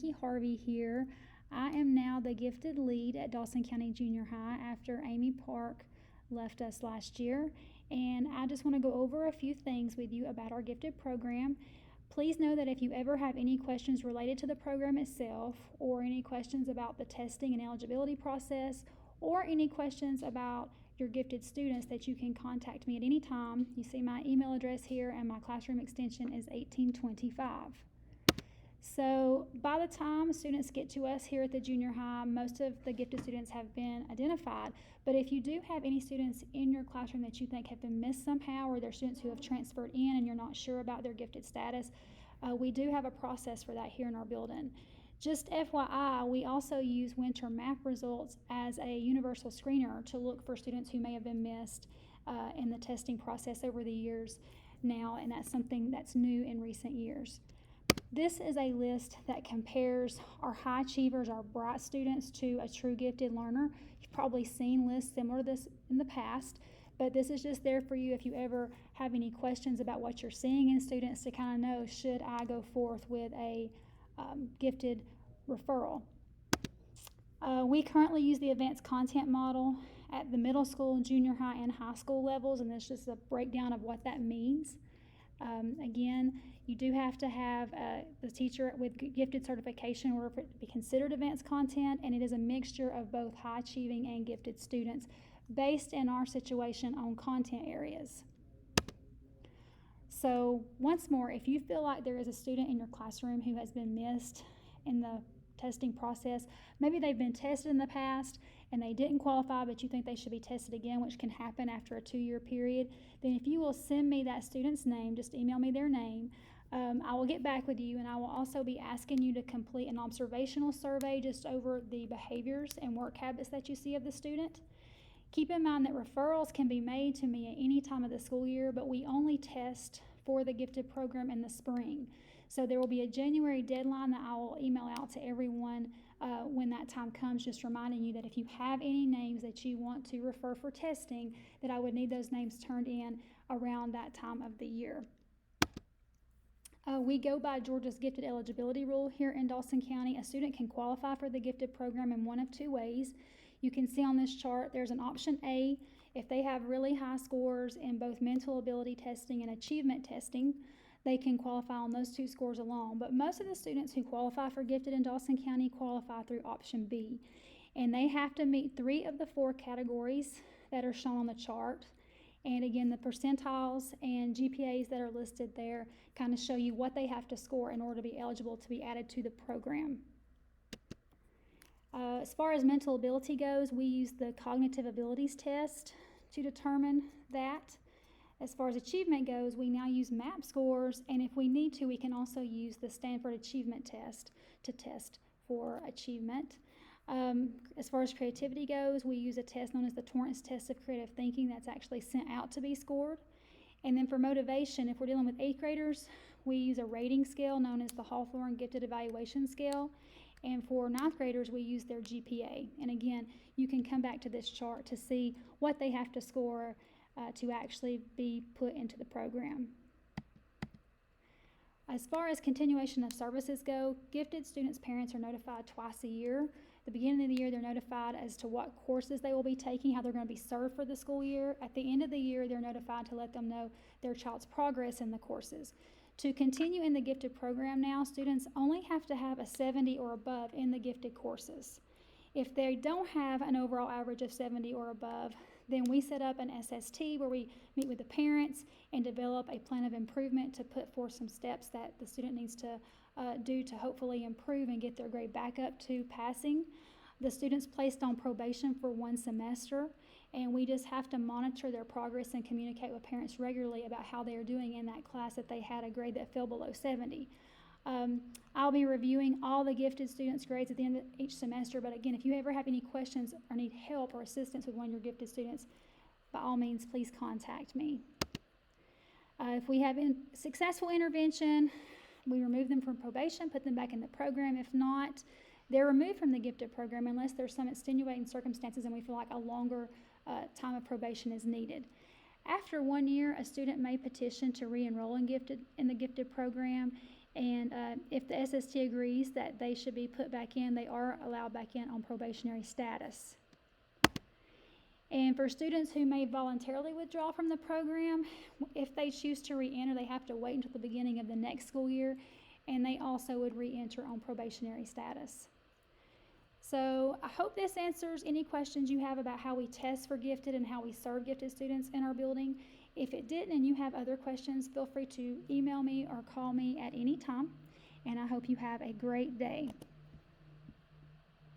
Nikki Harvey here. I am now the gifted lead at Dawson County Junior High after Amy Park left us last year. And I just want to go over a few things with you about our gifted program. Please know that if you ever have any questions related to the program itself, or any questions about the testing and eligibility process, or any questions about your gifted students, that you can contact me at any time. You see my email address here, and my classroom extension is 1825. So by the time students get to us here at the junior high, most of the gifted students have been identified. But if you do have any students in your classroom that you think have been missed somehow, or they're students who have transferred in and you're not sure about their gifted status, we do have a process for that here in our building. Just FYI, we also use winter map results as a universal screener to look for students who may have been missed in the testing process over the years now, and that's something that's new in recent years. This is a list that compares our high achievers, our bright students, to a true gifted learner. You've probably seen lists similar to this in the past, but this is just there for you if you ever have any questions about what you're seeing in students, to kind of know, should I go forth with a gifted referral. We currently use the advanced content model at the middle school, junior high, and high school levels, and this is just a breakdown of what that means. Again, you do have to have the teacher with gifted certification in order for it to be considered advanced content, and it is a mixture of both high achieving and gifted students based in our situation on content areas. So once more, if you feel like there is a student in your classroom who has been missed in the testing process, maybe they've been tested in the past and they didn't qualify, but you think they should be tested again, which can happen after a 2-year period, then if you will send me that student's name, just email me their name, I will get back with you, and I will also be asking you to complete an observational survey just over the behaviors and work habits that you see of the student. Keep in mind that referrals can be made to me at any time of the school year, but we only test for the gifted program in the spring. So there will be a January deadline that I will email out to everyone when that time comes, just reminding you that if you have any names that you want to refer for testing, that I would need those names turned in around that time of the year. We go by Georgia's gifted eligibility rule here in Dawson County. A student can qualify for the gifted program in one of two ways. You can see on this chart there's an option A. If they have really high scores in both mental ability testing and achievement testing, they can qualify on those two scores alone. But most of the students who qualify for gifted in Dawson County qualify through option B. And they have to meet 3 of the 4 categories that are shown on the chart. And again, the percentiles and GPAs that are listed there kind of show you what they have to score in order to be eligible to be added to the program. As far as mental ability goes, we use the cognitive abilities test to determine that. As far as achievement goes, we now use MAP scores, and if we need to, we can also use the Stanford Achievement Test to test for achievement. As far as creativity goes, we use a test known as the Torrance Test of Creative Thinking that's actually sent out to be scored. And then for motivation, if we're dealing with 8th graders, we use a rating scale known as the Hawthorne Gifted Evaluation Scale. And for 9th graders, we use their GPA. And again, you can come back to this chart to see what they have to score to actually be put into the program. As far as continuation of services go, gifted students' parents are notified twice a year. At the beginning of the year, they're notified as to what courses they will be taking, how they're going to be served for the school year. At the end of the year, they're notified to let them know their child's progress in the courses. To continue in the gifted program now, students only have to have a 70 or above in the gifted courses. If they don't have an overall average of 70 or above, then we set up an SST where we meet with the parents and develop a plan of improvement to put forth some steps that the student needs to do to hopefully improve and get their grade back up to passing. The student's placed on probation for 1 semester, and we just have to monitor their progress and communicate with parents regularly about how they are doing in that class if they had a grade that fell below 70. I'll be reviewing all the gifted students' grades at the end of each semester, but again, if you ever have any questions or need help or assistance with one of your gifted students, by all means, please contact me. If we have successful intervention, we remove them from probation, put them back in the program. If not, they're removed from the gifted program unless there's some extenuating circumstances and we feel like a longer time of probation is needed. After 1 year, a student may petition to re-enroll in the gifted program, And if the SST agrees that they should be put back in, they are allowed back in on probationary status. And for students who may voluntarily withdraw from the program, if they choose to re-enter, they have to wait until the beginning of the next school year, and they also would re-enter on probationary status. So I hope this answers any questions you have about how we test for gifted and how we serve gifted students in our building. If it didn't and you have other questions, feel free to email me or call me at any time, and I hope you have a great day.